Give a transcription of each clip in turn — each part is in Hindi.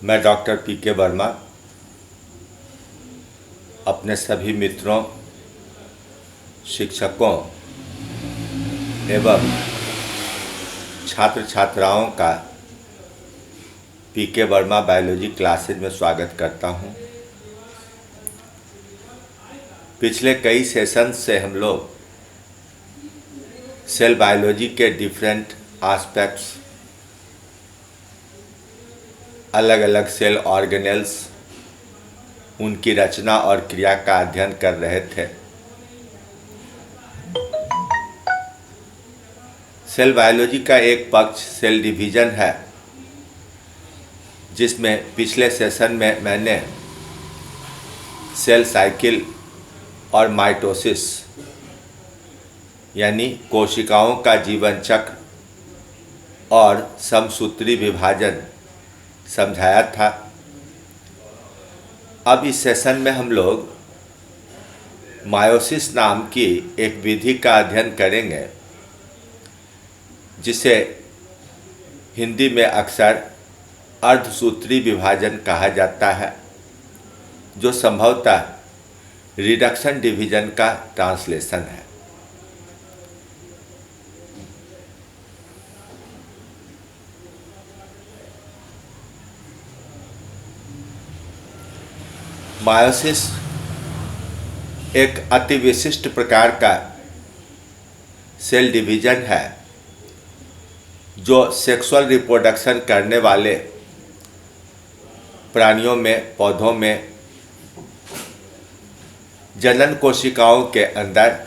मैं डॉक्टर पी.के. वर्मा अपने सभी मित्रों, शिक्षकों एवं छात्र छात्राओं का पी.के. वर्मा बायोलॉजी क्लासेज में स्वागत करता हूं। पिछले कई सेशन से हम लोग सेल बायोलॉजी के डिफरेंट एस्पेक्ट्स, अलग अलग सेल ऑर्गेनेल्स, उनकी रचना और क्रिया का अध्ययन कर रहे थे। सेल बायोलॉजी का एक पक्ष सेल डिवीजन है, जिसमें पिछले सेशन में मैंने सेल साइकिल और माइटोसिस यानी कोशिकाओं का जीवन चक्र और समसूत्री विभाजन समझाया था। अब इस सेशन में हम लोग मायोसिस नाम की एक विधि का अध्ययन करेंगे, जिसे हिंदी में अक्सर अर्धसूत्री विभाजन कहा जाता है, जो संभवतः रिडक्शन डिवीजन का ट्रांसलेशन है। मायोसिस एक अति विशिष्ट प्रकार का सेल डिवीजन है, जो सेक्सुअल रिप्रोडक्शन करने वाले प्राणियों में, पौधों में जनन कोशिकाओं के अंदर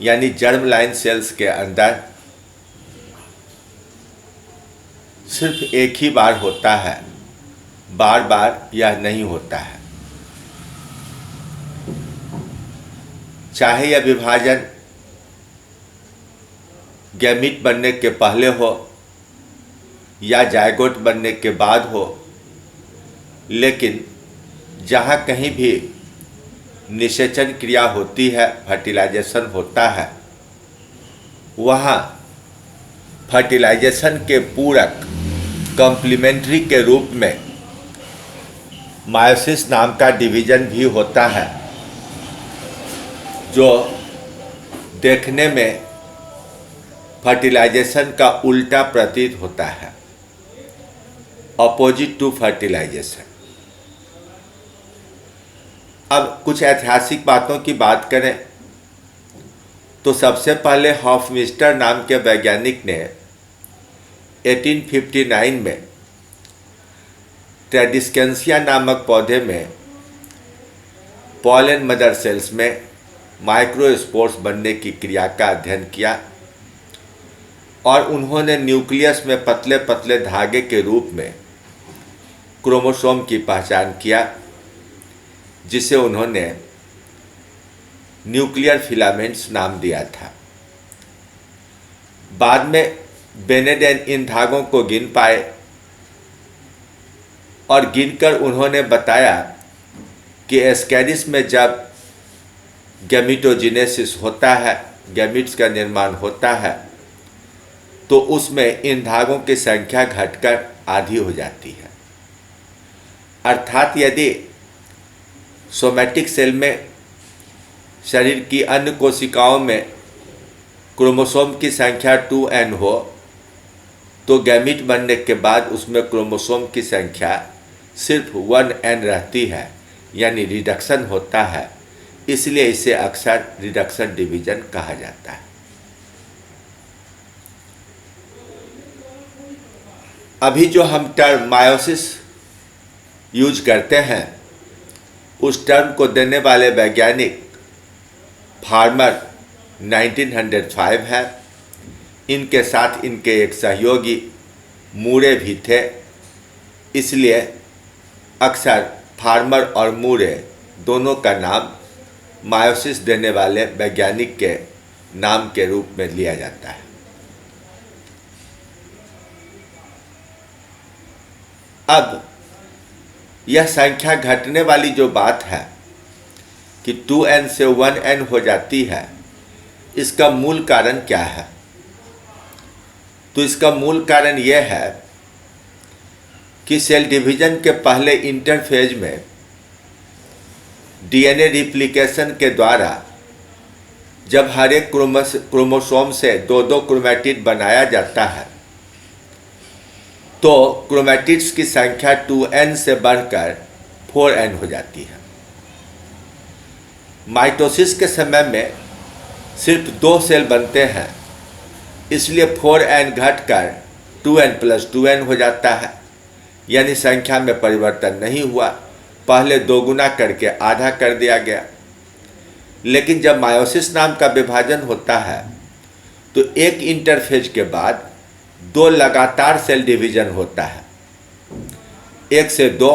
यानी जर्म लाइन सेल्स के अंदर सिर्फ एक ही बार होता है, बार बार यह नहीं होता है। चाहे यह विभाजन गैमीट बनने के पहले हो या जायगोट बनने के बाद हो, लेकिन जहाँ कहीं भी निषेचन क्रिया होती है, फर्टिलाइजेशन होता है, वहाँ फर्टिलाइजेशन के पूरक कॉम्प्लीमेंट्री के रूप में मायोसिस नाम का डिवीजन भी होता है, जो देखने में फर्टिलाइजेशन का उल्टा प्रतीत होता है, अपोजिट टू फर्टिलाइजेशन। अब कुछ ऐतिहासिक बातों की बात करें तो सबसे पहले हॉफमिस्टर नाम के वैज्ञानिक ने 1859 में ट्रेडिस्केंसिया नामक पौधे में पॉलन मदर सेल्स में माइक्रोस्पोर्स बनने की क्रिया का अध्ययन किया और उन्होंने न्यूक्लियस में पतले पतले धागे के रूप में क्रोमोसोम की पहचान किया, जिसे उन्होंने न्यूक्लियर फिलामेंट्स नाम दिया था। बाद में बेनेडेन इन धागों को गिन पाए और गिनकर उन्होंने बताया कि एस्कैरिस में जब गैमीटोजेनेसिस होता है, गैमीट्स का निर्माण होता है, तो उसमें इन धागों की संख्या घटकर आधी हो जाती है। अर्थात यदि सोमैटिक सेल में शरीर की अन्य कोशिकाओं में क्रोमोसोम की संख्या 2n हो, तो गैमीट बनने के बाद उसमें क्रोमोसोम की संख्या सिर्फ 1n रहती है, यानी रिडक्शन होता है। इसलिए इसे अक्सर रिडक्शन डिवीजन कहा जाता है। अभी जो हम टर्म मायोसिस यूज करते हैं, उस टर्म को देने वाले वैज्ञानिक फार्मर 1905 है। इनके साथ इनके एक सहयोगी मूरे भी थे, इसलिए अक्सर फार्मर और मूरे दोनों का नाम मायोसिस देने वाले वैज्ञानिक के नाम के रूप में लिया जाता है। अब यह संख्या घटने वाली जो बात है कि 2n से 1n हो जाती है, इसका मूल कारण क्या है? तो इसका मूल कारण यह है कि सेल डिवीजन के पहले इंटरफेज में डीएनए रिप्लिकेशन के द्वारा जब हर एक क्रोमोसोम से दो दो क्रोमैटिड बनाया जाता है तो क्रोमैटिड्स की संख्या 2n से बढ़कर 4n हो जाती है। माइटोसिस के समय में सिर्फ 2 सेल बनते हैं, इसलिए 4n घटकर 2n + 2n हो जाता है, यानी संख्या में परिवर्तन नहीं हुआ, पहले 2 गुना करके आधा कर दिया गया। लेकिन जब मायोसिस नाम का विभाजन होता है तो एक इंटरफेज के बाद 2 लगातार सेल डिवीजन होता है, 1 से 2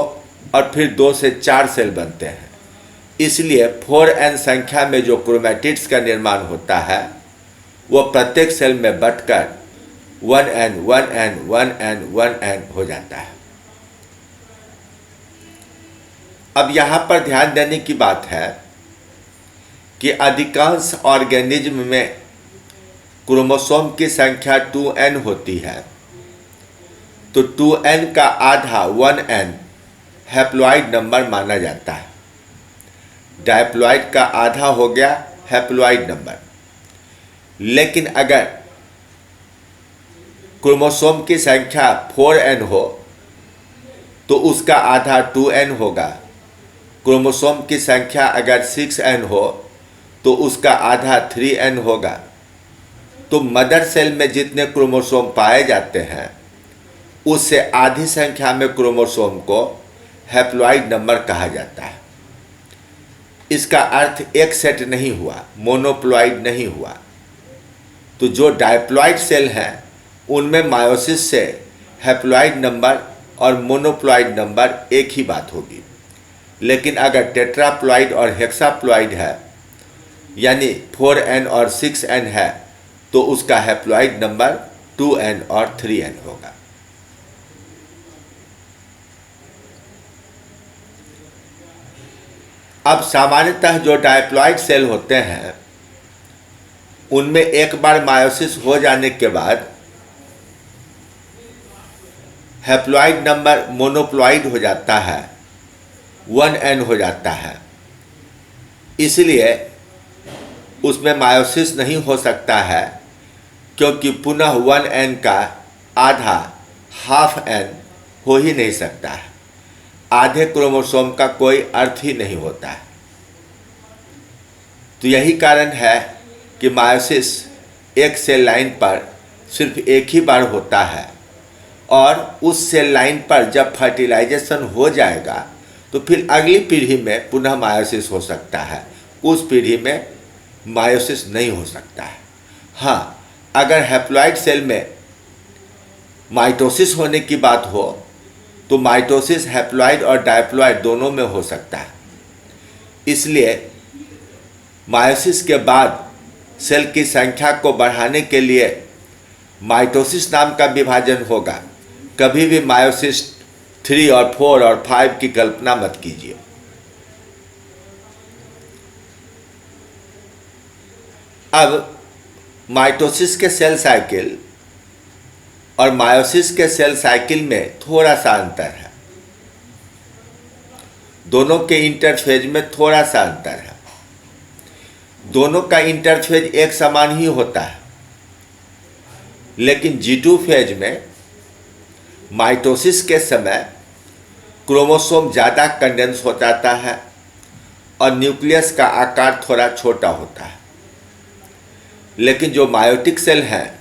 और फिर 2 से 4 सेल बनते हैं। इसलिए 4n संख्या में जो क्रोमैटिड्स का निर्माण होता है वो प्रत्येक सेल में बंटकर 1n 1n 1n 1n हो जाता है। अब यहाँ पर ध्यान देने की बात है कि अधिकांश ऑर्गेनिज्म में क्रोमोसोम की संख्या 2n होती है, तो 2n का आधा 1n हैप्लॉइड नंबर माना जाता है। डायप्लॉइड का आधा हो गया हैप्लॉइड नंबर। लेकिन अगर क्रोमोसोम की संख्या 4n हो तो उसका आधा 2n होगा। क्रोमोसोम की संख्या अगर 6n हो तो उसका आधा 3n होगा। तो मदर सेल में जितने क्रोमोसोम पाए जाते हैं उससे आधी संख्या में क्रोमोसोम को हैप्लॉइड नंबर कहा जाता है। इसका अर्थ एक सेट नहीं हुआ, मोनोप्लॉइड नहीं हुआ। तो जो डायप्लॉइड सेल हैं उनमें मायोसिस से हैप्लॉइड नंबर और मोनोप्लॉइड नंबर एक ही बात होगी। लेकिन अगर टेट्राप्लॉइड और हेक्साप्लॉइड है, यानी 4n और 6n है, तो उसका हैप्लॉइड नंबर 2n और 3n होगा। अब सामान्यतः जो डायप्लॉइड सेल होते हैं उनमें एक बार मायोसिस हो जाने के बाद हैप्लॉइड नंबर मोनोप्लॉइड हो जाता है, 1n हो जाता है। इसलिए उसमें मायोसिस नहीं हो सकता है, क्योंकि पुनः 1n का आधा हाफ n हो ही नहीं सकता है। आधे क्रोमोसोम का कोई अर्थ ही नहीं होता है। तो यही कारण है कि मायोसिस एक सेल लाइन पर सिर्फ एक ही बार होता है, और उस सेल लाइन पर जब फर्टिलाइजेशन हो जाएगा तो फिर अगली पीढ़ी में पुनः मायोसिस हो सकता है, उस पीढ़ी में मायोसिस नहीं हो सकता है। हाँ, अगर हैप्लॉइड सेल में माइटोसिस होने की बात हो तो माइटोसिस हैप्लॉइड और डायप्लॉइड दोनों में हो सकता है। इसलिए मायोसिस के बाद सेल की संख्या को बढ़ाने के लिए माइटोसिस नाम का विभाजन होगा। कभी भी मायोसिस 3 और 4 और 5 की कल्पना मत कीजिए। अब माइटोसिस के सेल साइकिल और मायोसिस के सेल साइकिल में थोड़ा सा अंतर है। दोनों के इंटरफेज में थोड़ा सा अंतर है। दोनों का इंटरफेज एक समान ही होता है, लेकिन G2 फेज में माइटोसिस के समय क्रोमोसोम ज़्यादा कंडेंस हो जाता है और न्यूक्लियस का आकार थोड़ा छोटा होता है। लेकिन जो मायोटिक सेल हैं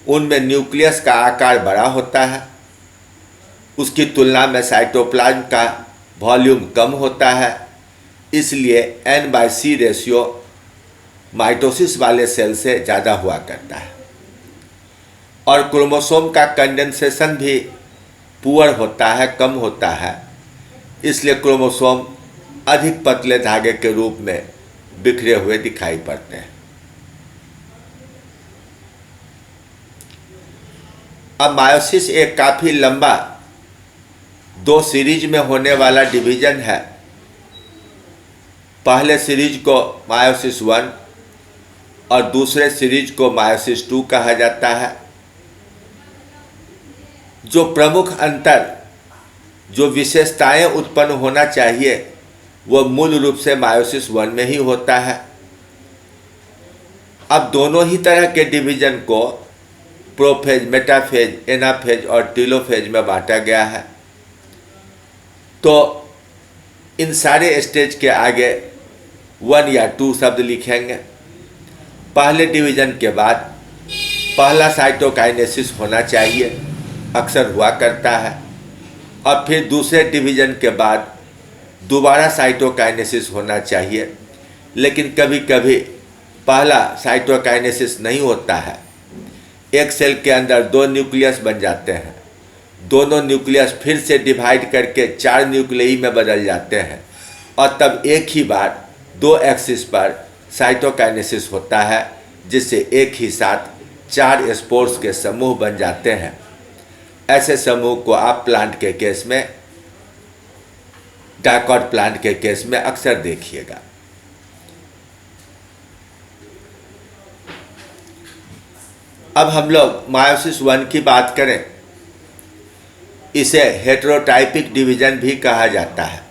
उनमें न्यूक्लियस का आकार बड़ा होता है, उसकी तुलना में साइटोप्लाज्म का वॉल्यूम कम होता है। इसलिए n/c रेशियो माइटोसिस वाले सेल से ज़्यादा हुआ करता है, और क्रोमोसोम का कंडेंसेशन भी पुअर होता है, कम होता है। इसलिए क्रोमोसोम अधिक पतले धागे के रूप में बिखरे हुए दिखाई पड़ते हैं। अब मायोसिस एक काफ़ी लंबा 2 सीरीज में होने वाला डिवीजन है। पहले सीरीज को मायोसिस 1 और दूसरे सीरीज को मायोसिस 2 कहा जाता है। जो प्रमुख अंतर जो विशेषताएं उत्पन्न होना चाहिए वो मूल रूप से मायोसिस वन में ही होता है। अब दोनों ही तरह के डिवीजन को प्रोफेज, मेटाफेज, एनाफेज और टीलोफेज में बांटा गया है। तो इन सारे स्टेज के आगे 1 या 2 शब्द लिखेंगे। पहले डिवीजन के बाद पहला साइटोकाइनेसिस होना चाहिए, अक्सर हुआ करता है, और फिर दूसरे डिवीजन के बाद दोबारा साइटोकाइनेसिस होना चाहिए, लेकिन कभी कभी पहला साइटोकाइनेसिस नहीं होता है। एक सेल के अंदर 2 न्यूक्लियस बन जाते हैं, दोनों न्यूक्लियस फिर से डिवाइड करके 4 न्यूक्लियई में बदल जाते हैं, और तब एक ही बार 2 एक्सिस पर साइटोकाइनेसिस होता है, जिससे एक ही साथ 4 स्पोर्स के समूह बन जाते हैं। ऐसे समूह को आप प्लांट के केस में, डाइकॉट प्लांट के केस में अक्सर देखिएगा। अब हम लोग मायोसिस वन की बात करें, इसे हेटेरोटाइपिक डिवीजन भी कहा जाता है,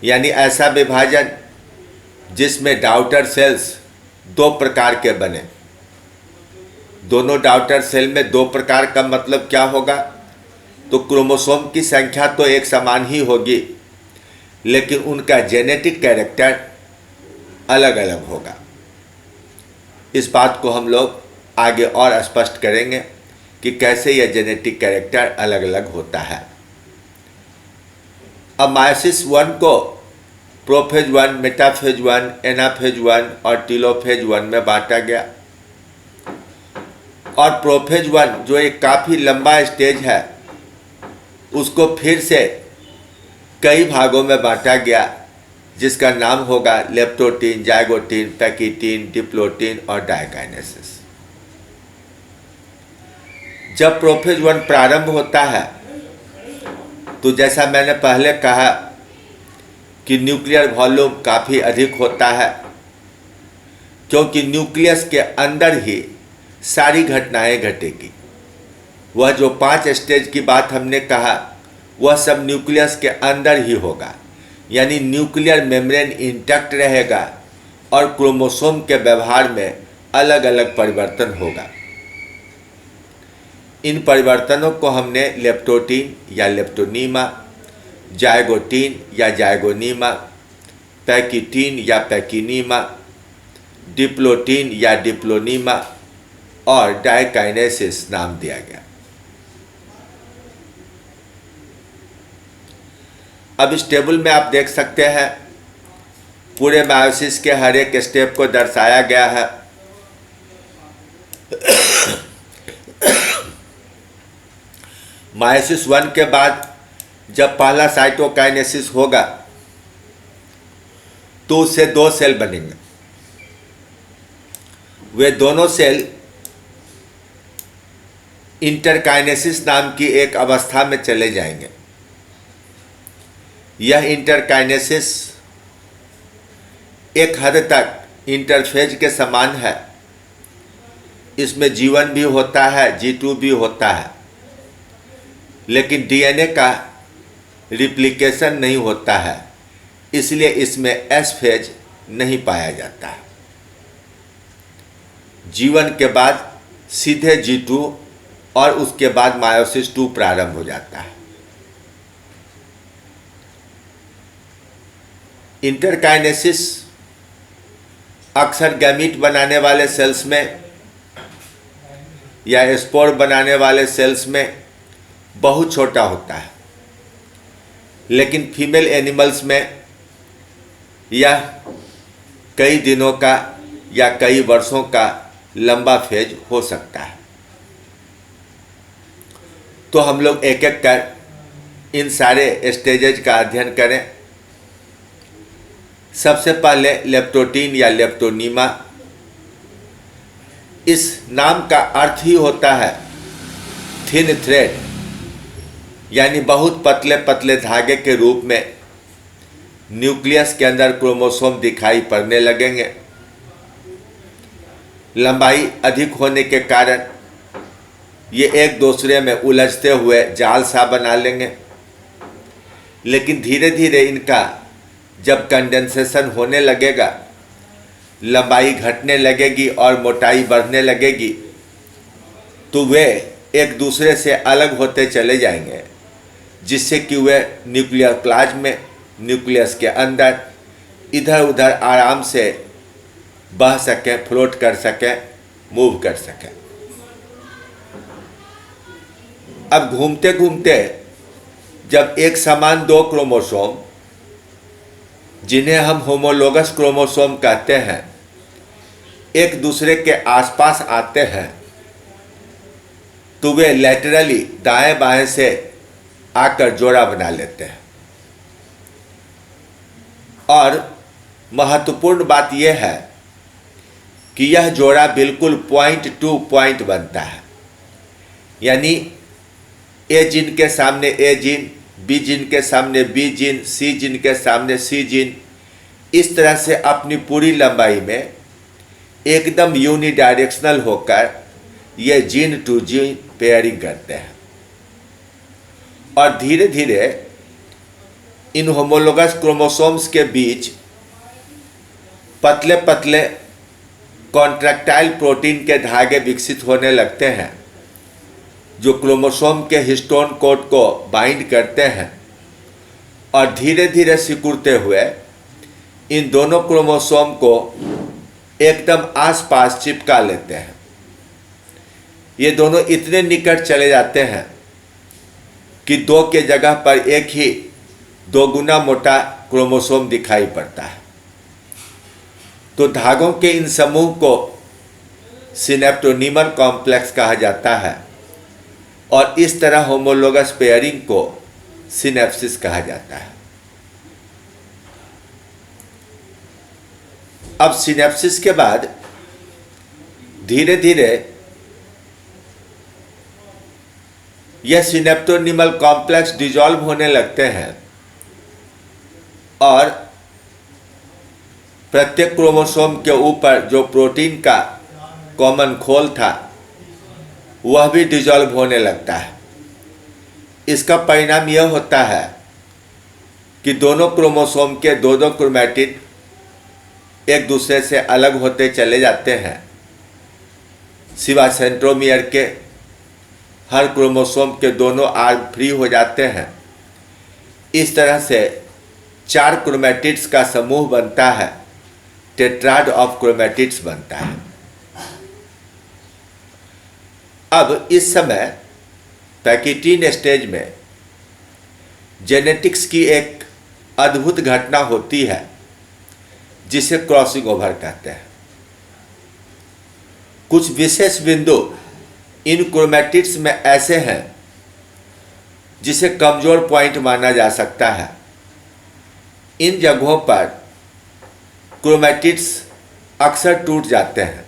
यानी ऐसा विभाजन जिसमें डाउटर सेल्स 2 प्रकार के बने। दोनों डाउटर सेल में 2 प्रकार का मतलब क्या होगा? तो क्रोमोसोम की संख्या तो एक समान ही होगी, लेकिन उनका जेनेटिक कैरेक्टर अलग अलग होगा। इस बात को हम लोग आगे और स्पष्ट करेंगे कि कैसे यह जेनेटिक कैरेक्टर अलग अलग होता है। अब मायोसिस वन को प्रोफेज 1, मेटाफेज 1, एनाफेज 1 और टीलोफेज 1 में बांटा गया। और प्रोफेज 1 जो एक काफ़ी लंबा स्टेज है, उसको फिर से कई भागों में बांटा गया, जिसका नाम होगा लेप्टोटीन, जाइगोटीन, पैकिटीन, डिप्लोटीन और डाइकाइनेसिस। जब प्रोफेज 1 प्रारंभ होता है तो जैसा मैंने पहले कहा कि न्यूक्लियर वॉल्यूम काफ़ी अधिक होता है, क्योंकि न्यूक्लियस के अंदर ही सारी घटनाएं घटेगी। वह जो 5 स्टेज की बात हमने कहा, वह सब न्यूक्लियस के अंदर ही होगा, यानी न्यूक्लियर मेम्ब्रेन इंटैक्ट रहेगा और क्रोमोसोम के व्यवहार में अलग अलग परिवर्तन होगा। इन परिवर्तनों को हमने लेप्टोटीन या लेप्टोनीमा, जाइगोटीन या जाइगोनीमा, पैकिटीन या पैकिनीमा, डिप्लोटीन या डिप्लोनीमा और डाइकाइनेसिस नाम दिया गया। अब इस टेबल में आप देख सकते हैं पूरे मायोसिस के हर एक स्टेप को दर्शाया गया है। मायोसिस 1 के बाद जब पहला साइटोकाइनेसिस होगा तो उससे 2 सेल बनेंगे। वे दोनों सेल इंटरकाइनेसिस नाम की एक अवस्था में चले जाएंगे। यह इंटरकाइनेसिस एक हद तक इंटरफेज के समान है। इसमें G1 भी होता है, G2 भी होता है, लेकिन डीएनए का रिप्लिकेशन नहीं होता है, इसलिए इसमें एस फेज नहीं पाया जाता है। G1 के बाद सीधे G2 और उसके बाद मायोसिस 2 प्रारंभ हो जाता है। इंटरकाइनेसिस अक्सर गैमीट बनाने वाले सेल्स में या स्पोर बनाने वाले सेल्स में बहुत छोटा होता है, लेकिन फीमेल एनिमल्स में यह कई दिनों का या कई वर्षों का लंबा फेज हो सकता है। तो हम लोग एक एक कर इन सारे स्टेजेज का अध्ययन करें। सबसे पहले लेप्टोटीन या लेप्टोनीमा। इस नाम का अर्थ ही होता है थिन थ्रेड, यानी बहुत पतले पतले धागे के रूप में न्यूक्लियस के अंदर क्रोमोसोम दिखाई पड़ने लगेंगे। लंबाई अधिक होने के कारण ये एक दूसरे में उलझते हुए जाल सा बना लेंगे। लेकिन धीरे धीरे इनका जब कंडेंसेशन होने लगेगा, लंबाई घटने लगेगी और मोटाई बढ़ने लगेगी, तो वे एक दूसरे से अलग होते चले जाएंगे, जिससे कि वे न्यूक्लियर प्लाज्म में, न्यूक्लियस के अंदर इधर उधर आराम से बह सकें, फ्लोट कर सकें, मूव कर सकें। अब घूमते घूमते जब एक समान दो क्रोमोसोम, जिन्हें हम होमोलोगस क्रोमोसोम कहते हैं, एक दूसरे के आसपास आते हैं, तो वे लैटरली दाएं बाएं से आकर जोड़ा बना लेते हैं। और महत्वपूर्ण बात यह है कि यह जोड़ा बिल्कुल पॉइंट टू पॉइंट बनता है, यानी ए जीन के सामने ए जीन, बी जीन के सामने बी जीन, सी जीन के सामने सी जीन, इस तरह से अपनी पूरी लंबाई में एकदम यूनिडायरेक्शनल होकर ये जीन टू जीन पेयरिंग करते हैं। और धीरे धीरे इन होमोलोगस क्रोमोसोम्स के बीच पतले पतले कॉन्ट्रैक्टाइल प्रोटीन के धागे विकसित होने लगते हैं, जो क्रोमोसोम के हिस्टोन कोड को बाइंड करते हैं और धीरे धीरे सिकुड़ते हुए इन दोनों क्रोमोसोम को एकदम आसपास चिपका लेते हैं। ये दोनों इतने निकट चले जाते हैं कि दो के जगह पर एक ही दो गुना मोटा क्रोमोसोम दिखाई पड़ता है। तो धागों के इन समूह को सिनेप्टोनीमल कॉम्प्लेक्स कहा जाता है और इस तरह होमोलोगस पेयरिंग को सिनेप्सिस कहा जाता है। अब सिनेप्सिस के बाद धीरे धीरे यह सिनेप्टोनीमल कॉम्प्लेक्स डिसॉल्व होने लगते हैं और प्रत्येक क्रोमोसोम के ऊपर जो प्रोटीन का कॉमन खोल था वह भी डिसॉल्व होने लगता है। इसका परिणाम यह होता है कि दोनों क्रोमोसोम के दो दो क्रोमैटिड एक दूसरे से अलग होते चले जाते हैं, सिवाय सेंट्रोमियर के। हर क्रोमोसोम के दोनों आर्म फ्री हो जाते हैं। इस तरह से 4 क्रोमैटिड्स का समूह बनता है, टेट्राड ऑफ क्रोमैटिड्स बनता है। अब इस समय पैकिटीन स्टेज में जेनेटिक्स की एक अद्भुत घटना होती है, जिसे क्रॉसिंग ओवर कहते हैं। कुछ विशेष बिंदु इन क्रोमैटिड्स में ऐसे हैं जिसे कमजोर पॉइंट माना जा सकता है। इन जगहों पर क्रोमैटिड्स अक्सर टूट जाते हैं।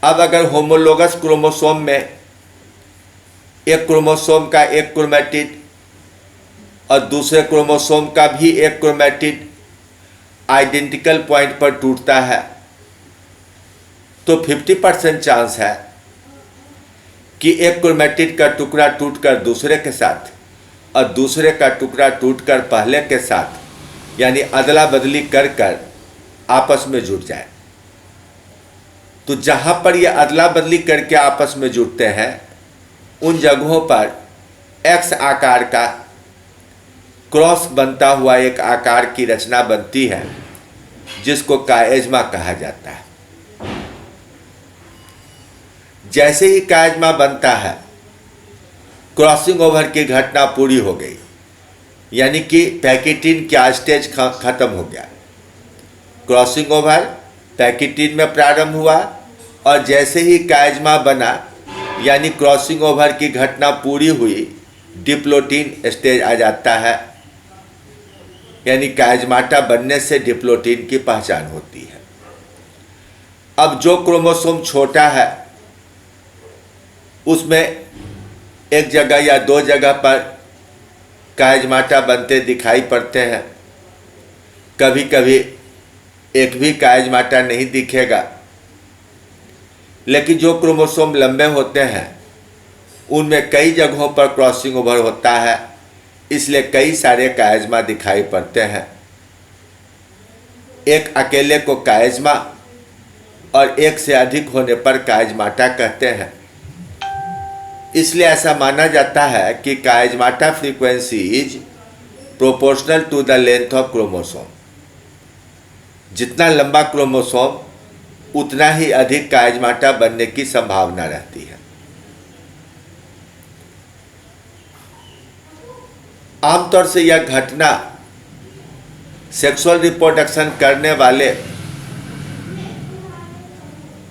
अब अगर होमोलोगस क्रोमोसोम में एक क्रोमोसोम का एक क्रोमैटिड और दूसरे क्रोमोसोम का भी एक क्रोमैटिड आइडेंटिकल पॉइंट पर टूटता है, तो 50% चांस है कि एक क्रोमैटिड का टुकड़ा टूटकर दूसरे के साथ और दूसरे का टुकड़ा टूटकर पहले के साथ, यानी अदला बदली कर कर आपस में जुड़ जाए। तो जहाँ पर ये अदला बदली करके आपस में जुड़ते हैं, उन जगहों पर एक्स आकार का क्रॉस बनता हुआ एक आकार की रचना बनती है, जिसको काएज्मा कहा जाता है। जैसे ही काएज्मा बनता है, क्रॉसिंग ओवर की घटना पूरी हो गई, यानी कि पैकिटीन का स्टेज खत्म हो गया। क्रॉसिंग ओवर पैकिटीन में प्रारंभ हुआ और जैसे ही काएज्मा बना, यानी क्रॉसिंग ओवर की घटना पूरी हुई, डिप्लोटीन स्टेज आ जाता है, यानी काएज्माटा बनने से डिप्लोटीन की पहचान होती है। अब जो क्रोमोसोम छोटा है, उसमें एक जगह या दो जगह पर काएज्माटा बनते दिखाई पड़ते हैं। कभी कभी एक भी काएज्माटा नहीं दिखेगा। लेकिन जो क्रोमोसोम लंबे होते हैं, उनमें कई जगहों पर क्रॉसिंग ओवर होता है, इसलिए कई सारे कायज़मा दिखाई पड़ते हैं। एक अकेले को कायज़मा और एक से अधिक होने पर कायज़माटा कहते हैं। इसलिए ऐसा माना जाता है कि chiasmata frequency is proportional to the length of chromosome. जितना लंबा क्रोमोसोम उतना ही अधिक कायज़माटा बनने की संभावना रहती है। आमतौर से यह घटना सेक्सुअल रिप्रोडक्शन करने वाले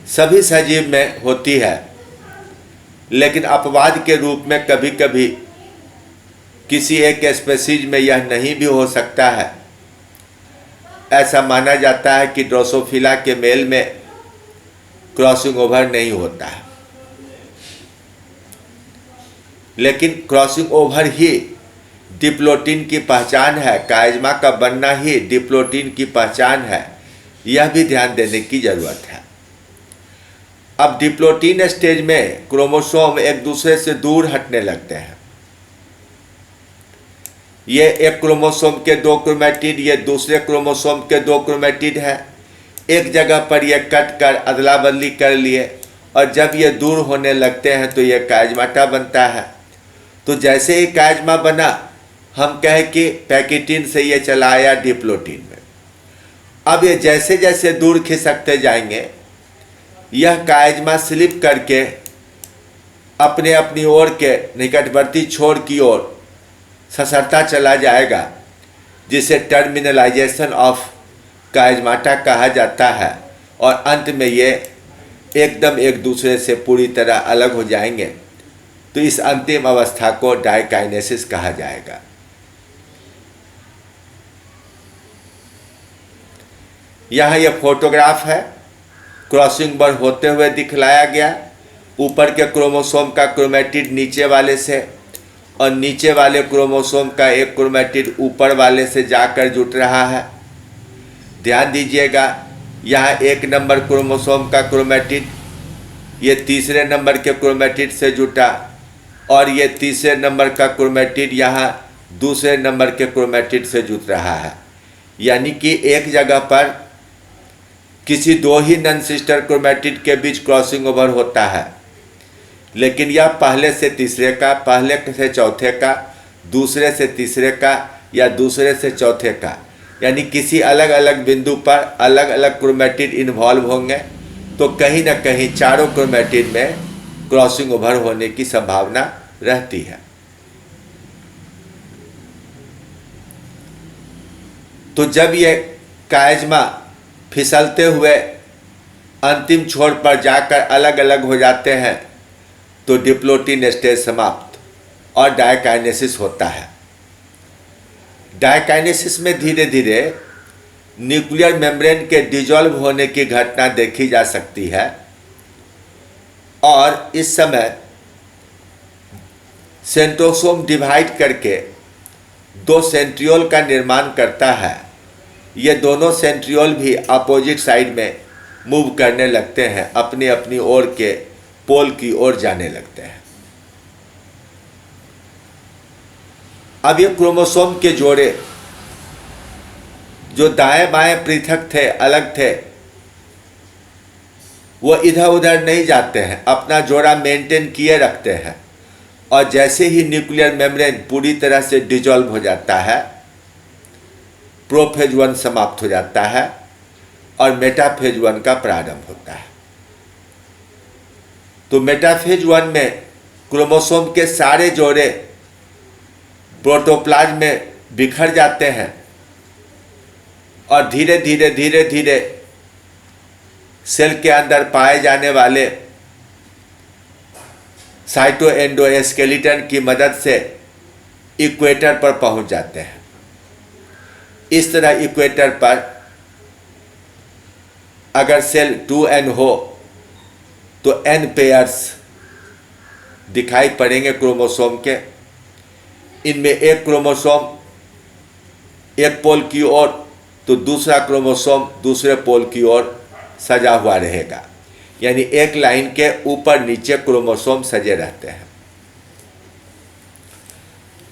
सभी सजीव में होती है, लेकिन अपवाद के रूप में कभी कभी किसी एक स्पेसीज में यह नहीं भी हो सकता है। ऐसा माना जाता है कि ड्रोसोफिला के मेल में क्रॉसिंग ओवर नहीं होता है, लेकिन क्रॉसिंग ओवर ही डिप्लोटिन की पहचान है। कायज़मा का बनना ही डिप्लोटिन की पहचान है, यह भी ध्यान देने की जरूरत है। अब डिप्लोटिन स्टेज में क्रोमोसोम एक दूसरे से दूर हटने लगते हैं। ये एक क्रोमोसोम के दो क्रोमेटिड, ये दूसरे क्रोमोसोम के दो क्रोमेटिड है। एक जगह पर ये कट कर अदला बदली कर लिए, और जब ये दूर होने लगते हैं तो ये कायज़माटा बनता है। तो जैसे ही कायज़मा बना, हम कहें कि पैकिटिन से ये चला आया डिप्लोटिन में। अब ये जैसे जैसे दूर खिसकते जाएंगे, यह कायज़मा स्लिप करके अपने अपनी ओर के निकटवर्ती छोर की ओर ससरता चला जाएगा, जिसे टर्मिनलाइजेशन ऑफ कायज़माटा कहा जाता है। और अंत में ये एकदम एक दूसरे से पूरी तरह अलग हो जाएंगे। तो इस अंतिम अवस्था को डायकाइनेसिस कहा जाएगा। यहाँ यह फोटोग्राफ है, क्रॉसिंग ओवर होते हुए दिखलाया गया। ऊपर के क्रोमोसोम का क्रोमेटिड नीचे वाले से, और नीचे वाले क्रोमोसोम का एक क्रोमेटिड ऊपर वाले से जाकर जुट रहा है। ध्यान दीजिएगा, यहाँ 1 नंबर क्रोमोसोम का क्रोमेटिड ये तीसरे नंबर के क्रोमेटिड से जुटा, और ये तीसरे नंबर का क्रोमेटिड यहाँ दूसरे नंबर के क्रोमेटिड से जुट रहा है। यानी कि एक जगह पर किसी दो ही नन सिस्टर क्रोमेटिड के बीच क्रॉसिंग ओवर होता है, लेकिन यह पहले से तीसरे का, पहले से चौथे का, दूसरे से तीसरे का, या दूसरे से चौथे का, यानी किसी अलग अलग बिंदु पर अलग अलग क्रोमेटिड इन्वॉल्व होंगे। तो कहीं ना कहीं चारों क्रोमेटिड में क्रॉसिंग ओवर होने की संभावना रहती है। तो जब ये कायज़मा फिसलते हुए अंतिम छोर पर जाकर अलग अलग हो जाते हैं, तो डिप्लोटिन स्टेज समाप्त और डायकाइनेसिस होता है। डायकाइनेसिस में धीरे धीरे न्यूक्लियर मेम्ब्रेन के डिसॉल्व होने की घटना देखी जा सकती है, और इस समय सेंट्रोसोम डिवाइड करके 2 सेंट्रियोल का निर्माण करता है। ये दोनों सेंट्रियोल भी अपोजिट साइड में मूव करने लगते हैं, अपनी अपनी ओर के पोल की ओर जाने लगते हैं। अब ये क्रोमोसोम के जोड़े जो दाएं बाएं पृथक थे, अलग थे, वो इधर उधर नहीं जाते हैं, अपना जोड़ा मेंटेन किए रखते हैं। और जैसे ही न्यूक्लियर मेम्ब्रेन पूरी तरह से डिसॉल्व हो जाता है, प्रोफेज 1 समाप्त हो जाता है और मेटाफेज 1 का प्रारंभ होता है। तो मेटाफेज 1 में क्रोमोसोम के सारे जोड़े प्रोटोप्लाज्म में बिखर जाते हैं, और धीरे धीरे सेल के अंदर पाए जाने वाले साइटोएंडोस्केलेटन की मदद से इक्वेटर पर पहुंच जाते हैं। इस तरह इक्वेटर पर अगर सेल 2n हो तो n पेयर्स दिखाई पड़ेंगे क्रोमोसोम के। इनमें एक क्रोमोसोम एक पोल की ओर तो दूसरा क्रोमोसोम दूसरे पोल की ओर सजा हुआ रहेगा, यानी एक लाइन के ऊपर नीचे क्रोमोसोम सजे रहते हैं।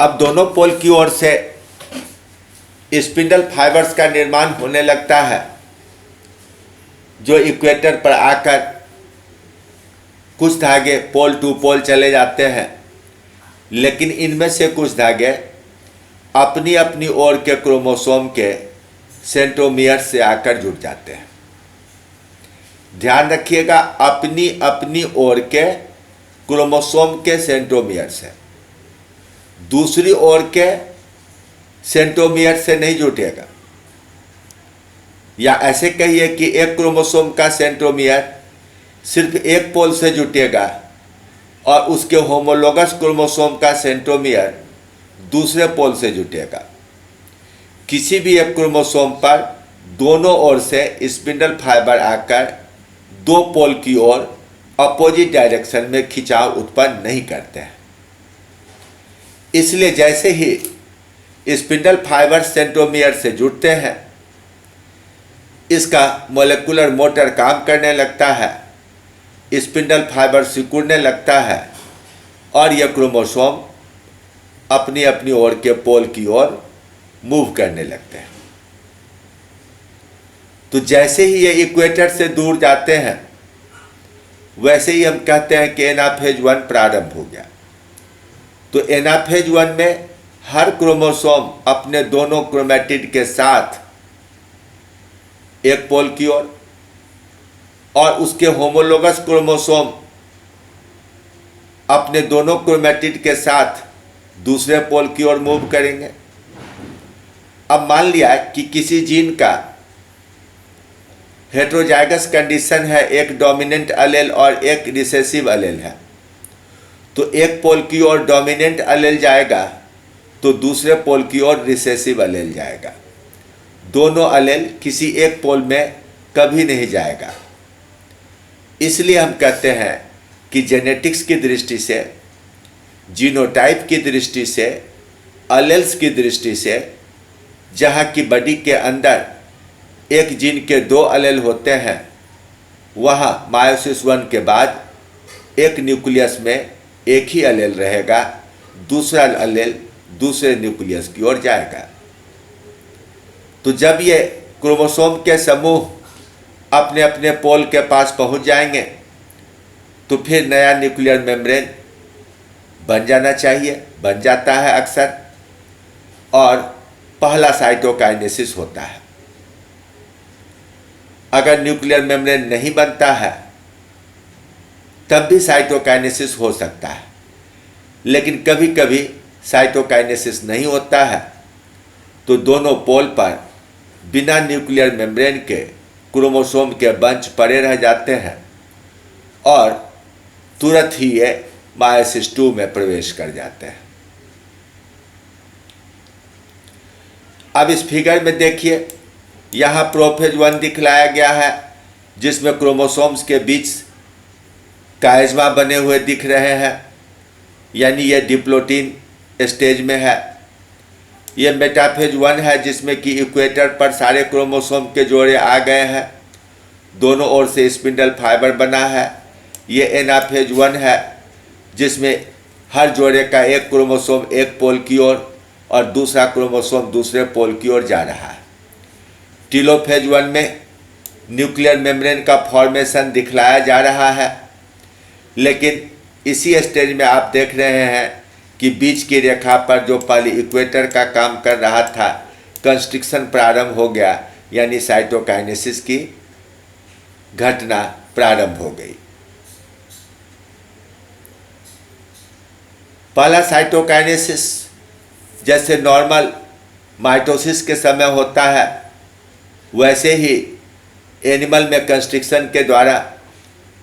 अब दोनों पोल की ओर से स्पिंडल फाइबर्स का निर्माण होने लगता है, जो इक्वेटर पर आकर कुछ धागे पोल टू पोल चले जाते हैं, लेकिन इनमें से कुछ धागे अपनी अपनी ओर के क्रोमोसोम के सेंट्रोमियर से आकर जुड़ जाते हैं। ध्यान रखिएगा, अपनी अपनी ओर के क्रोमोसोम के सेंट्रोमियर से, दूसरी ओर के सेंट्रोमियर से नहीं जुटेगा। या ऐसे कहिए कि एक क्रोमोसोम का सेंट्रोमियर सिर्फ एक पोल से जुटेगा और उसके होमोलोगस क्रोमोसोम का सेंट्रोमियर दूसरे पोल से जुटेगा। किसी भी एक क्रोमोसोम पर दोनों ओर से स्पिंडल फाइबर आकर दो पोल की ओर अपोजिट डायरेक्शन में खिंचाव उत्पन्न नहीं करते हैं। इसलिए जैसे ही स्पिंडल फाइबर सेंट्रोमियर से जुड़ते हैं, इसका मोलेकुलर मोटर काम करने लगता है, स्पिंडल फाइबर सिकुड़ने लगता है और यह क्रोमोसोम अपनी अपनी ओर के पोल की ओर मूव करने लगते हैं। तो जैसे ही ये इक्वेटर से दूर जाते हैं, वैसे ही हम कहते हैं कि एनाफेज 1 प्रारंभ हो गया। तो एनाफेज 1 में हर क्रोमोसोम अपने दोनों क्रोमैटिड के साथ एक पोल की ओर और उसके होमोलोगस क्रोमोसोम अपने दोनों क्रोमैटिड के साथ दूसरे पोल की ओर मूव करेंगे। अब मान लिया कि किसी जीन का हेटेरोजाइगस कंडीशन है, एक डोमिनेंट एलेल और एक रिसेसिव एलेल है। तो एक पोल की ओर डोमिनेंट एलेल जाएगा तो दूसरे पोल की ओर रिसेसिव एलेल जाएगा। दोनों एलेल किसी एक पोल में कभी नहीं जाएगा। इसलिए हम कहते हैं कि जेनेटिक्स की दृष्टि से, जीनोटाइप की दृष्टि से, एलेल्स की दृष्टि से, जहाँ की बॉडी के अंदर एक जीन के दो एलेल होते हैं, वहाँ मायोसिस 1 के बाद एक न्यूक्लियस में एक ही एलेल रहेगा, दूसरा एलेल दूसरे न्यूक्लियस की ओर जाएगा। तो जब ये क्रोमोसोम के समूह अपने अपने पोल के पास पहुंच जाएंगे, तो फिर नया न्यूक्लियर मेम्ब्रेन बन जाना चाहिए, बन जाता है अक्सर, और पहला साइटोकाइनेसिस होता है। अगर न्यूक्लियर मेम्ब्रेन नहीं बनता है तब भी साइटोकाइनेसिस हो सकता है, लेकिन कभी कभी साइटोकाइनेसिस नहीं होता है, तो दोनों पोल पर बिना न्यूक्लियर मेम्ब्रेन के क्रोमोसोम के बंच पड़े रह जाते हैं और तुरंत ही ये मायोसिस 2 में प्रवेश कर जाते हैं। अब इस फिगर में देखिए, यहाँ प्रोफेज 1 दिखलाया गया है, जिसमें क्रोमोसोम्स के बीच काइज़मा बने हुए दिख रहे हैं, यानी ये डिप्लोटीन स्टेज में है। ये मेटाफेज 1 है, जिसमें कि इक्वेटर पर सारे क्रोमोसोम के जोड़े आ गए हैं, दोनों ओर से स्पिंडल फाइबर बना है। ये एनाफेज 1 है, जिसमें हर जोड़े का एक क्रोमोसोम एक पोल की ओर और दूसरा क्रोमोसोम दूसरे पोल की ओर जा रहा है। टीलोफेज 1 में न्यूक्लियर मेम्ब्रेन का फॉर्मेशन दिखलाया जा रहा है, लेकिन इसी स्टेज में आप देख रहे हैं कि बीच की रेखा पर जो पहले इक्वेटर का काम कर रहा था, कंस्ट्रिक्शन प्रारंभ हो गया, यानी साइटोकाइनेसिस की घटना प्रारंभ हो गई। पहला साइटोकाइनेसिस जैसे नॉर्मल माइटोसिस के समय होता है, वैसे ही एनिमल में कंस्ट्रिक्शन के द्वारा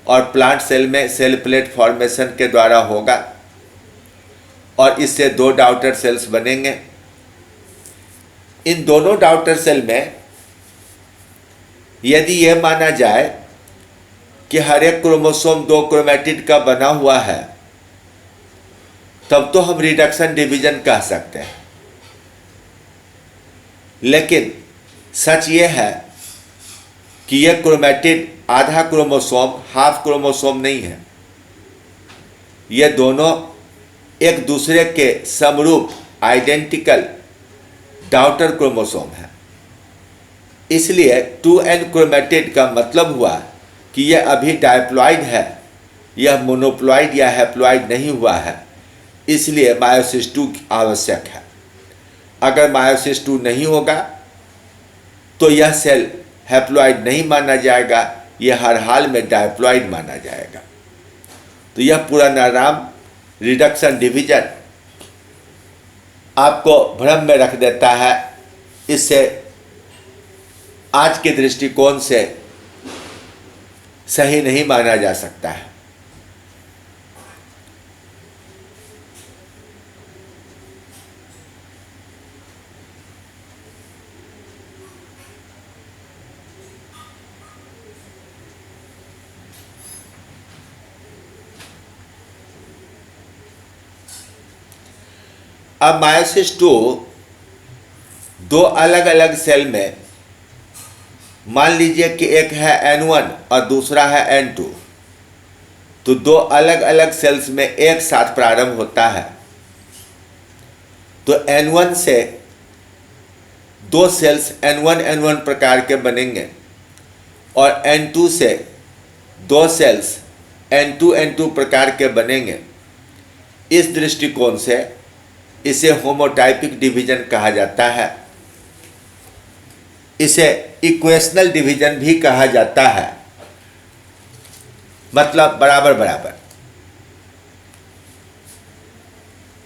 और प्लांट सेल में सेल प्लेट फॉर्मेशन के द्वारा होगा और इससे 2 डॉटर सेल्स बनेंगे। इन दोनों डॉटर सेल में यदि यह माना जाए कि हर एक क्रोमोसोम 2 क्रोमैटिड का बना हुआ है, तब तो हम रिडक्शन डिवीजन कह सकते हैं। लेकिन सच ये है कि यह क्रोमैटिड आधा क्रोमोसोम, हाफ क्रोमोसोम नहीं है। ये दोनों एक दूसरे के समरूप आइडेंटिकल डॉटर क्रोमोसोम है। इसलिए 2n क्रोमेटिड का मतलब हुआ कि यह अभी डायप्लॉइड है, यह मोनोप्लॉइड या हैप्लॉइड नहीं हुआ है, इसलिए मायोसिस 2 आवश्यक है। अगर मायोसिस 2 नहीं होगा तो यह सेल हैप्लॉइड नहीं माना जाएगा, यह हर हाल में डायप्लॉइड माना जाएगा। तो यह पूरा नाम रिडक्शन डिवीजन आपको भ्रम में रख देता है। इससे आज के दृष्टिकोण से सही नहीं माना जा सकता है। अब मायोसिस 2 दो अलग अलग सेल में, मान लीजिए कि एक है N1 और दूसरा है N2, तो दो अलग अलग सेल्स में एक साथ प्रारंभ होता है। तो N1 से दो सेल्स N1 प्रकार के बनेंगे और N2 से दो सेल्स N2 प्रकार के बनेंगे। इस दृष्टिकोण से इसे होमोटाइपिक डिवीजन कहा जाता है। इसे इक्वेशनल डिवीजन भी कहा जाता है, मतलब बराबर बराबर।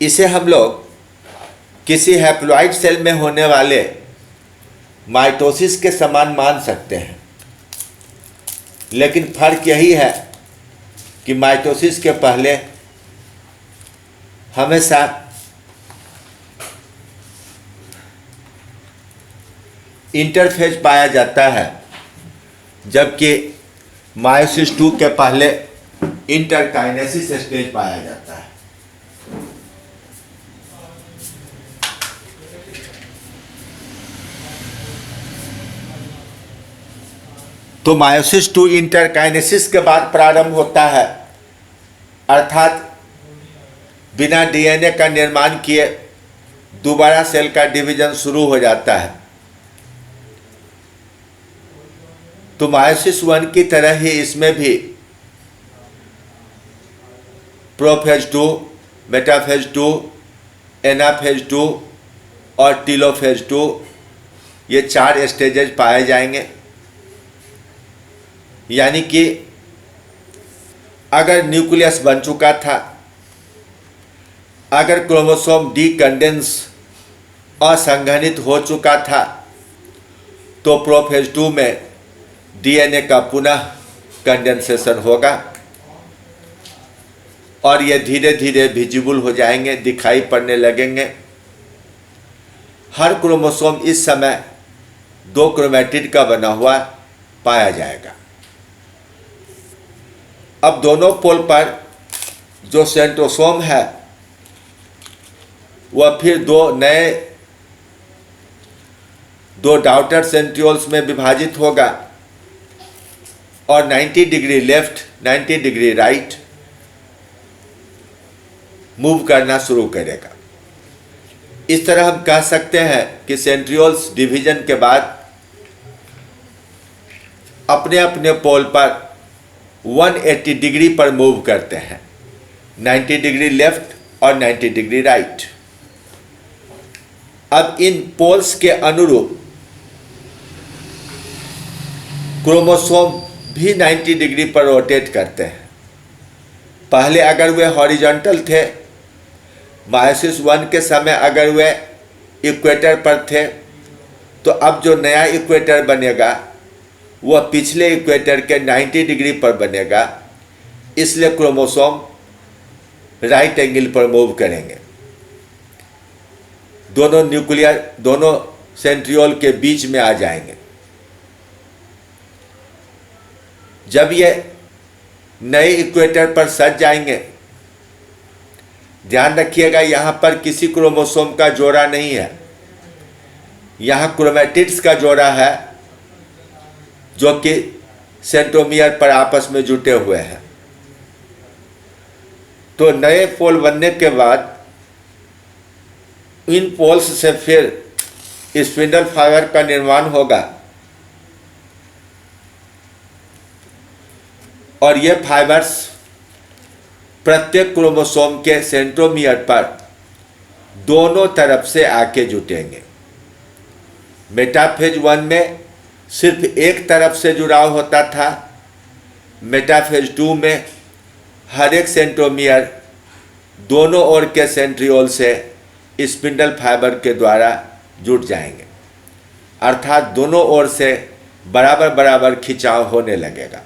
इसे हम लोग किसी हैप्लॉइड सेल में होने वाले माइटोसिस के समान मान सकते हैं, लेकिन फर्क यही है कि माइटोसिस के पहले हमेशा इंटरफेज पाया जाता है, जबकि मायोसिस 2 के पहले इंटरकाइनेसिस स्टेज पाया जाता है। तो मायोसिस 2 इंटरकाइनेसिस के बाद प्रारंभ होता है, अर्थात बिना डीएनए का निर्माण किए दोबारा सेल का डिवीजन शुरू हो जाता है। तो मायोसिस 1 की तरह ही इसमें भी प्रोफेज 2, मेटाफेज 2, एनाफेज 2 और टीलोफेज 2, ये 4 स्टेजेज पाए जाएंगे। यानी कि अगर न्यूक्लियस बन चुका था, अगर क्रोमोसोम डीकंडेंस असंघनित हो चुका था, तो प्रोफेज 2 में डीएनए का पुनः कंडेंसेशन होगा और ये धीरे धीरे विजिबल हो जाएंगे, दिखाई पड़ने लगेंगे। हर क्रोमोसोम इस समय 2 क्रोमेटिड का बना हुआ पाया जाएगा। अब दोनों पोल पर जो सेंट्रोसोम है वह फिर दो डॉटर सेंट्रियोल्स में विभाजित होगा और 90 degree left 90 degree right move करना शुरू करेगा। इस तरह हम कह सकते हैं कि सेंट्रियोल्स डिवीजन के बाद अपने अपने पोल पर 180 डिग्री पर मूव करते हैं, 90 डिग्री लेफ्ट और 90 डिग्री राइट। अब इन पोल्स के अनुरूप क्रोमोसोम भी 90 डिग्री पर रोटेट करते हैं। पहले अगर वे हॉरिजॉन्टल थे, मायोसिस 1 के समय अगर वे इक्वेटर पर थे, तो अब जो नया इक्वेटर बनेगा वह पिछले इक्वेटर के 90 डिग्री पर बनेगा। इसलिए क्रोमोसोम राइट एंगल पर मूव करेंगे। दोनों सेंट्रियोल के बीच में आ जाएंगे। जब ये नए इक्वेटर पर सज जाएंगे, ध्यान रखिएगा यहाँ पर किसी क्रोमोसोम का जोड़ा नहीं है, यहाँ क्रोमेटिड्स का जोड़ा है जो कि सेंट्रोमियर पर आपस में जुटे हुए हैं। तो नए पोल बनने के बाद इन पोल्स से फिर स्पिंडल फाइबर का निर्माण होगा और ये फाइबर्स प्रत्येक क्रोमोसोम के सेंट्रोमियर पर दोनों तरफ से आके जुटेंगे। मेटाफेज 1 में सिर्फ एक तरफ से जुड़ाव होता था। मेटाफेज 2 में हर एक सेंट्रोमियर दोनों ओर के सेंट्रियोल से स्पिंडल फाइबर के द्वारा जुट जाएंगे, अर्थात दोनों ओर से बराबर बराबर खिंचाव होने लगेगा।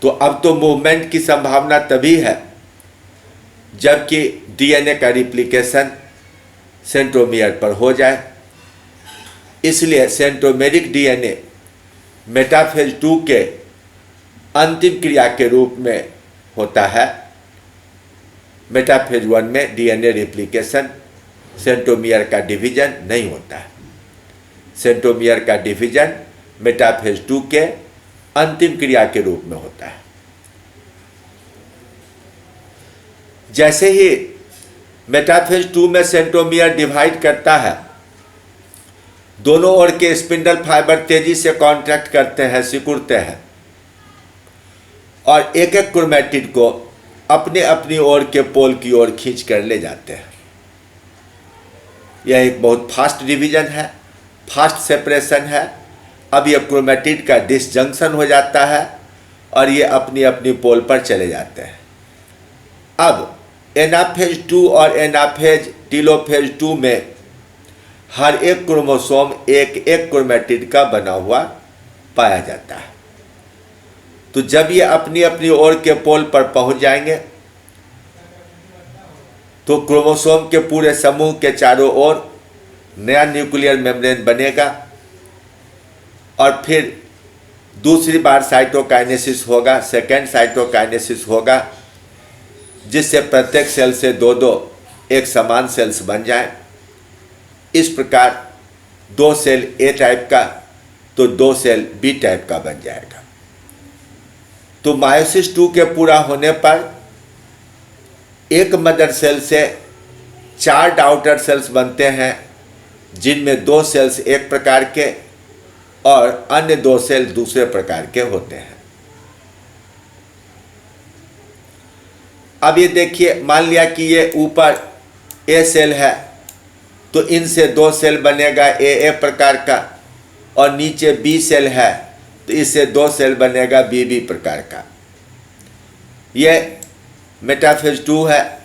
तो अब तो मूवमेंट की संभावना तभी है जबकि डीएनए का रिप्लिकेशन सेंट्रोमियर पर हो जाए। इसलिए सेंट्रोमेरिक डीएनए मेटाफेज 2 के अंतिम क्रिया के रूप में होता है। मेटाफेज 1 में डीएनए रिप्लिकेशन, सेंट्रोमियर का डिवीजन नहीं होता है। सेंट्रोमियर का डिवीजन मेटाफेज 2 के अंतिम क्रिया के रूप में होता है। जैसे ही मेटाफेज 2 में सेंट्रोमियर डिवाइड करता है, दोनों ओर के स्पिंडल फाइबर तेजी से कॉन्ट्रैक्ट करते हैं, सिकुड़ते हैं और एक एक क्रोमैटिड को अपने अपनी ओर के पोल की ओर खींच कर ले जाते हैं। यह एक बहुत फास्ट डिवीजन है, फास्ट सेपरेशन है। अब यह क्रोमैटिड का डिसजंक्शन हो जाता है और ये अपनी अपनी पोल पर चले जाते हैं। अब एनाफेज 2 और एनाफेज टेलोफेज 2 में हर एक क्रोमोसोम एक एक क्रोमैटिड का बना हुआ पाया जाता है। तो जब ये अपनी अपनी ओर के पोल पर पहुंच जाएंगे तो क्रोमोसोम के पूरे समूह के चारों ओर नया न्यूक्लियर मेम्ब्रेन बनेगा और फिर दूसरी बार साइटोकाइनेसिस होगा, सेकेंड साइटोकाइनेसिस होगा, जिससे प्रत्येक सेल से दो दो एक समान सेल्स बन जाए। इस प्रकार 2 सेल ए टाइप का तो 2 सेल बी टाइप का बन जाएगा। तो मायोसिस 2 के पूरा होने पर एक मदर सेल से 4 डाउटर सेल्स बनते हैं, जिनमें 2 सेल्स एक प्रकार के और अन्य 2 सेल दूसरे प्रकार के होते हैं। अब ये देखिए, मान लिया कि ये ऊपर ए सेल है तो इनसे 2 सेल बनेगा ए प्रकार का, और नीचे बी सेल है तो इससे 2 सेल बनेगा बी प्रकार का। ये मेटाफेज 2 है,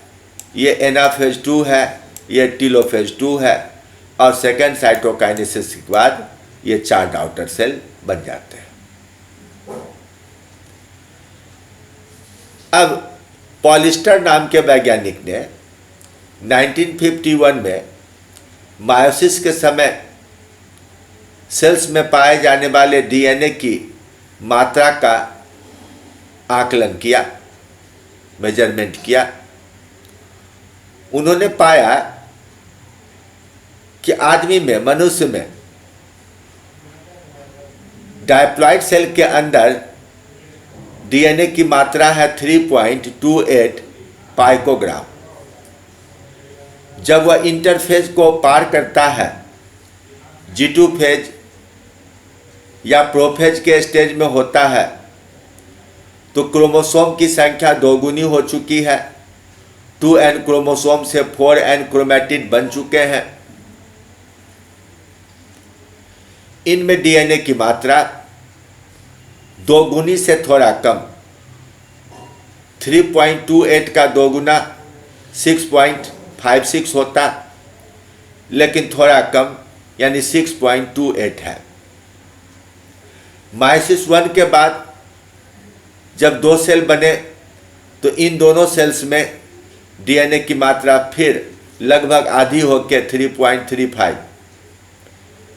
ये एनाफेज 2 है, ये टेलोफेज 2 है और सेकेंड साइटोकाइनेसिस के बाद ये 4 डाउटर सेल बन जाते हैं। अब पॉलिस्टर नाम के वैज्ञानिक ने 1951 में मायोसिस के समय सेल्स में पाए जाने वाले डीएनए की मात्रा का आकलन किया, मेजरमेंट किया। उन्होंने पाया कि आदमी में, मनुष्य में डायप्लॉइड सेल के अंदर डीएनए की मात्रा है 3.28 पाइकोग्राम। जब वह इंटरफेज को पार करता है, G2 फेज या प्रोफेज के स्टेज में होता है, तो क्रोमोसोम की संख्या 2 गुनी हो चुकी है। 2n क्रोमोसोम से 4n क्रोमैटिड बन चुके हैं। इनमें डीएनए की मात्रा 2 गुनी से थोड़ा कम, 3.28 का 2 गुना 6.56 होता, लेकिन थोड़ा कम यानी 6.28 है। मायोसिस 1 के बाद जब 2 सेल बने तो इन दोनों सेल्स में डीएनए की मात्रा फिर लगभग आधी होकर 3.35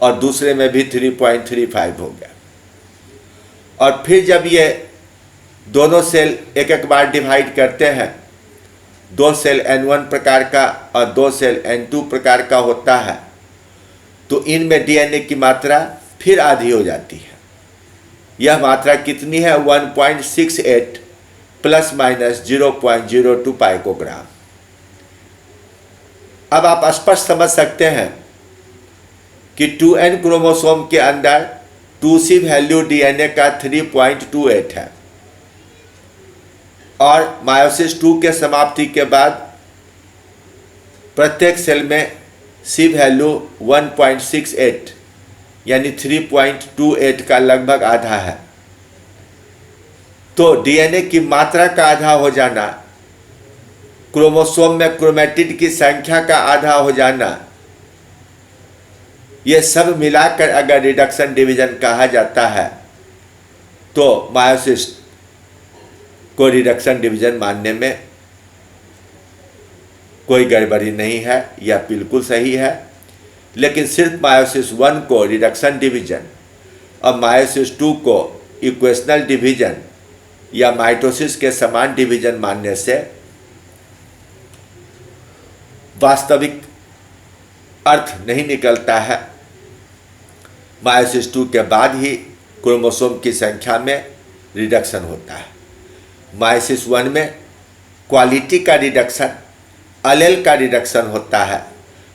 और दूसरे में भी 3.35 हो गया। और फिर जब ये दोनों सेल एक एक बार डिवाइड करते हैं, 2 सेल N1 प्रकार का और 2 सेल N2 प्रकार का होता है, तो इनमें डीएनए की मात्रा फिर आधी हो जाती है। यह मात्रा कितनी है? 1.68 प्लस माइनस 0.02 पाइकोग्राम। अब आप स्पष्ट समझ सकते हैं कि 2n क्रोमोसोम के अंदर 2C वैल्यू डीएनए का 3.28 है और मायोसिस 2 के समाप्ति के बाद प्रत्येक सेल में C वैल्यू 1.68 यानी 3.28 का लगभग आधा है। तो डीएनए की मात्रा का आधा हो जाना, क्रोमोसोम में क्रोमैटिड की संख्या का आधा हो जाना, ये सब मिलाकर अगर रिडक्शन डिवीजन कहा जाता है तो मायोसिस को रिडक्शन डिवीजन मानने में कोई गड़बड़ी नहीं है, यह बिल्कुल सही है। लेकिन सिर्फ मायोसिस 1 को रिडक्शन डिवीजन और मायोसिस 2 को इक्वेशनल डिवीजन या माइटोसिस के समान डिवीजन मानने से वास्तविक अर्थ नहीं निकलता है। मायोसिस 2 के बाद ही क्रोमोसोम की संख्या में रिडक्शन होता है। मायोसिस 1 में क्वालिटी का रिडक्शन, अलेल का रिडक्शन होता है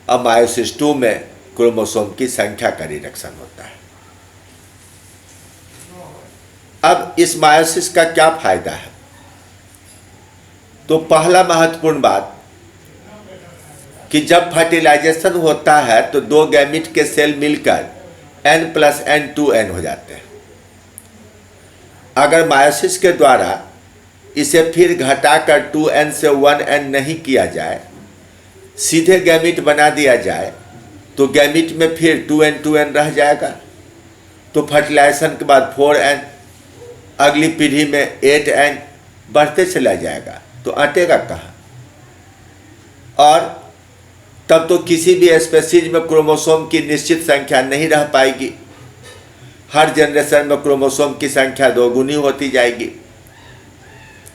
और मायोसिस 2 में क्रोमोसोम की संख्या का रिडक्शन होता है। अब इस मायोसिस का क्या फायदा है? तो पहला महत्वपूर्ण बात कि जब फर्टिलाइजेशन होता है तो दो गैमीट के सेल मिलकर n+n2n हो जाते हैं। अगर मायोसिस के द्वारा इसे फिर घटाकर 2n से 1n नहीं किया जाए, सीधे गैमीट बना दिया जाए, तो गैमीट में फिर 2n रह जाएगा। तो फर्टिलाइजेशन के बाद 4n, अगली पीढ़ी में 8n बढ़ते चला जाएगा, तो अटेगा कहाँ? और तब तो किसी भी स्पेसीज में क्रोमोसोम की निश्चित संख्या नहीं रह पाएगी। हर जनरेशन में क्रोमोसोम की संख्या दोगुनी होती जाएगी।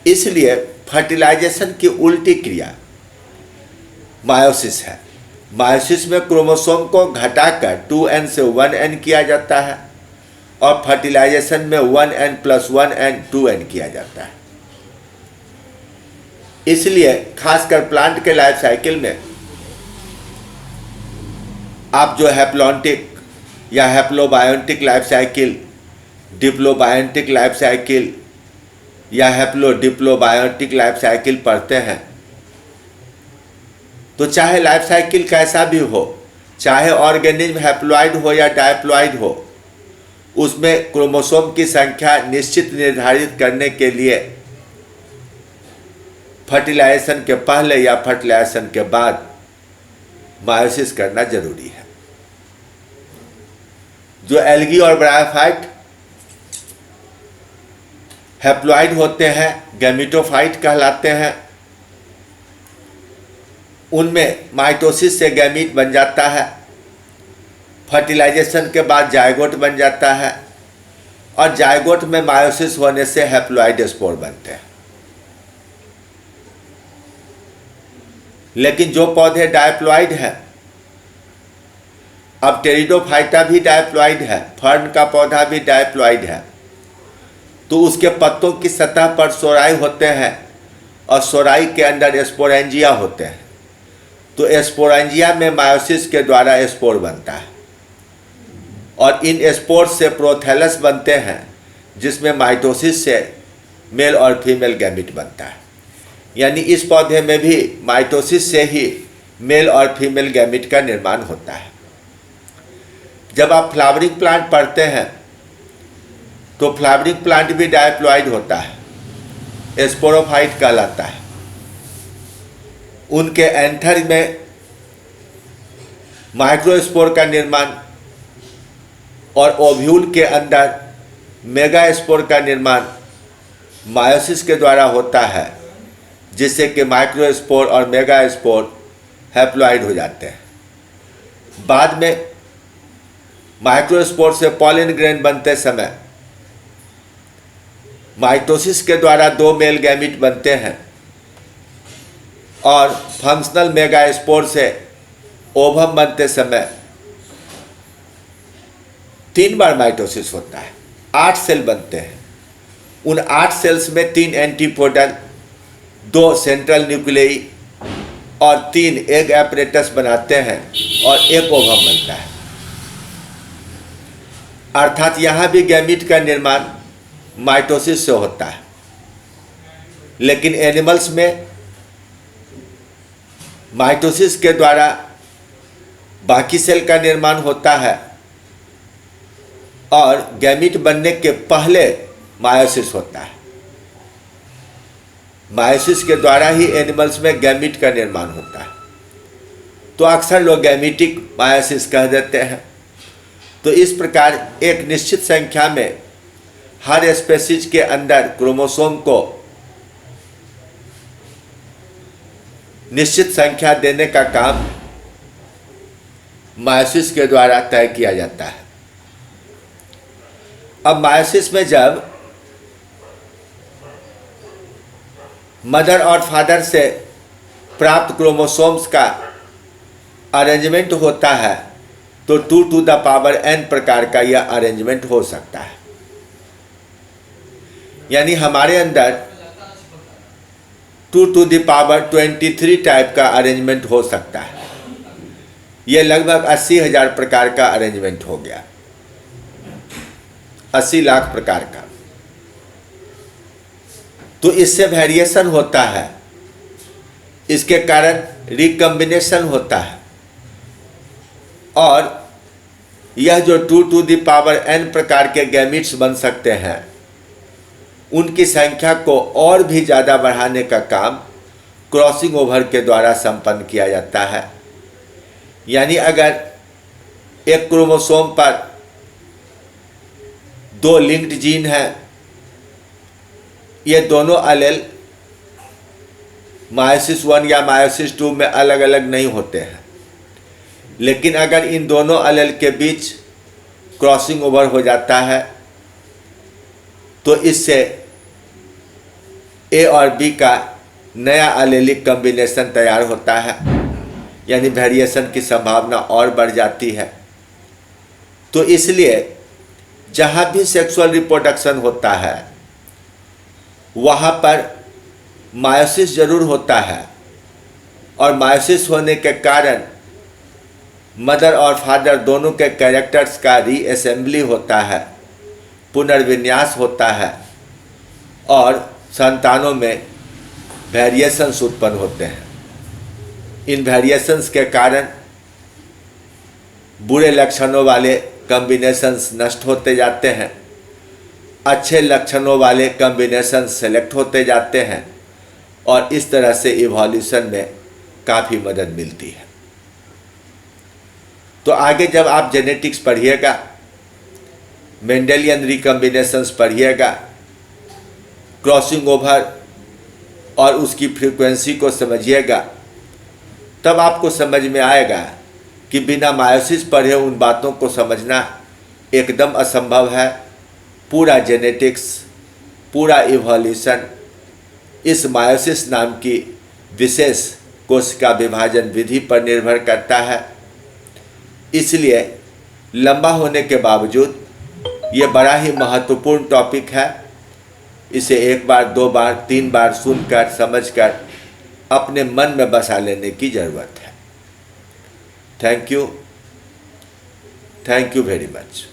इसलिए फर्टिलाइजेशन की उल्टी क्रिया मायोसिस है। मायोसिस में क्रोमोसोम को घटाकर 2n से 1n किया जाता है और फर्टिलाइजेशन में 1n+1n 2n किया जाता है। इसलिए खासकर प्लांट के लाइफ साइकिल में आप जो हैप्लॉन्टिक या हैप्लोबायोन्टिक लाइफ साइकिल, डिप्लोबायोन्टिक लाइफ साइकिल या हैप्लोडिप्लोबायोन्टिक लाइफ साइकिल पढ़ते हैं, तो चाहे लाइफ साइकिल कैसा भी हो, चाहे ऑर्गेनिज्म हैप्लॉइड हो या डायप्लॉइड हो, उसमें क्रोमोसोम की संख्या निश्चित निर्धारित करने के लिए फर्टिलाइजेशन के पहले या फर्टिलाइजेशन के बाद मायोसिस करना जरूरी है। जो एल्गी और ब्रायोफाइट हैप्लॉइड होते हैं, गैमीटोफाइट कहलाते हैं, उनमें माइटोसिस से गैमीट बन जाता है, फर्टिलाइजेशन के बाद जायगोट बन जाता है और जायगोट में मायोसिस होने से हैप्लॉइड स्पोर बनते हैं। लेकिन जो पौधे डायप्लॉइड हैं, अब टेरिडोफाइटा भी डायप्लॉइड है, फर्न का पौधा भी डायप्लॉइड है, तो उसके पत्तों की सतह पर सोराई होते हैं और सोराई के अंदर स्पोरेंजिया होते हैं। तो स्पोरेंजिया में मायोसिस के द्वारा स्पोर बनता है और इन स्पोर से प्रोथैलस बनते हैं, जिसमें माइटोसिस से मेल और फीमेल गैमीट बनता है। यानी इस पौधे में भी माइटोसिस से ही मेल और फीमेल गैमीट का निर्माण होता है। जब आप फ्लावरिंग प्लांट पढ़ते हैं तो फ्लावरिंग प्लांट भी डायप्लॉइड होता है, स्पोरोफाइट कहलाता है। उनके एंथर में माइक्रोस्पोर का निर्माण और ओव्यूल के अंदर मेगास्पोर का निर्माण मायोसिस के द्वारा होता है, जिससे कि माइक्रोस्पोर और मेगास्पोर हैप्लॉइड हो जाते हैं। बाद में माइक्रोस्पोर से पॉलन ग्रेन बनते समय माइटोसिस के द्वारा दो मेल गैमीट बनते हैं और फंक्शनल मेगास्पोर से ओवम बनते समय 3 बार माइटोसिस होता है, 8 सेल बनते हैं। उन 8 सेल्स में 3 एंटीपोडल, 2 सेंट्रल न्यूक्लियई और 3 एग एपरेटस बनाते हैं और एक ओवम बनता है। अर्थात यहाँ भी गैमीट का निर्माण माइटोसिस से होता है, लेकिन एनिमल्स में माइटोसिस के द्वारा बाकी सेल का निर्माण होता है और गैमीट बनने के पहले मायोसिस होता है। मायोसिस के द्वारा ही एनिमल्स में गैमीट का निर्माण होता है। तो अक्सर लोग गैमीटिक मायोसिस कह देते हैं। तो इस प्रकार एक निश्चित संख्या में हर स्पेसीज के अंदर क्रोमोसोम को निश्चित संख्या देने का काम मायोसिस के द्वारा तय किया जाता है। अब मायोसिस में जब मदर और फादर से प्राप्त क्रोमोसोम्स का अरेंजमेंट होता है तो 2 to the power n प्रकार का यह अरेंजमेंट हो सकता है। यानी हमारे अंदर 2 to the power 23 टाइप का अरेंजमेंट हो सकता है। यह लगभग 80,000 प्रकार का अरेंजमेंट हो गया, 80 लाख प्रकार का। तो इससे वेरिएशन होता है, इसके कारण रिकम्बिनेशन होता है और यह जो 2 to the power n प्रकार के गैमीट्स बन सकते हैं उनकी संख्या को और भी ज़्यादा बढ़ाने का काम क्रॉसिंग ओवर के द्वारा संपन्न किया जाता है। यानी अगर एक क्रोमोसोम पर 2 लिंक्ड जीन हैं, ये दोनों एलेल मायोसिस 1 या मायोसिस 2 में अलग अलग नहीं होते हैं, लेकिन अगर इन दोनों एलेल के बीच क्रॉसिंग ओवर हो जाता है तो इससे ए और बी का नया एलेलिक कॉम्बिनेशन तैयार होता है, यानी वेरिएशन की संभावना और बढ़ जाती है। तो इसलिए जहाँ भी सेक्सुअल रिप्रोडक्शन होता है वहाँ पर मायोसिस जरूर होता है और मायोसिस होने के कारण मदर और फादर दोनों के कैरेक्टर्स का रीअसेंबली होता है, पुनर्विन्यास होता है और संतानों में वेरिएशंस उत्पन्न होते हैं। इन वेरिएशंस के कारण बुरे लक्षणों वाले कॉम्बिनेशंस नष्ट होते जाते हैं, अच्छे लक्षणों वाले कॉम्बिनेशन सेलेक्ट होते जाते हैं और इस तरह से इवोल्यूशन में काफ़ी मदद मिलती है। तो आगे जब आप जेनेटिक्स पढ़िएगा, मेंडेलियन रिकॉम्बिनेशंस पढ़िएगा, क्रॉसिंग ओवर और उसकी फ्रीक्वेंसी को समझिएगा, तब आपको समझ में आएगा कि बिना मायोसिस पढ़े उन बातों को समझना एकदम असंभव है। पूरा जेनेटिक्स, पूरा इवोल्यूशन इस मायोसिस नाम की विशेष कोशिका विभाजन विधि पर निर्भर करता है। इसलिए लंबा होने के बावजूद ये बड़ा ही महत्वपूर्ण टॉपिक है। इसे 1 बार, 2 बार, 3 बार सुनकर, समझकर अपने मन में बसा लेने की ज़रूरत है। Thank you very much.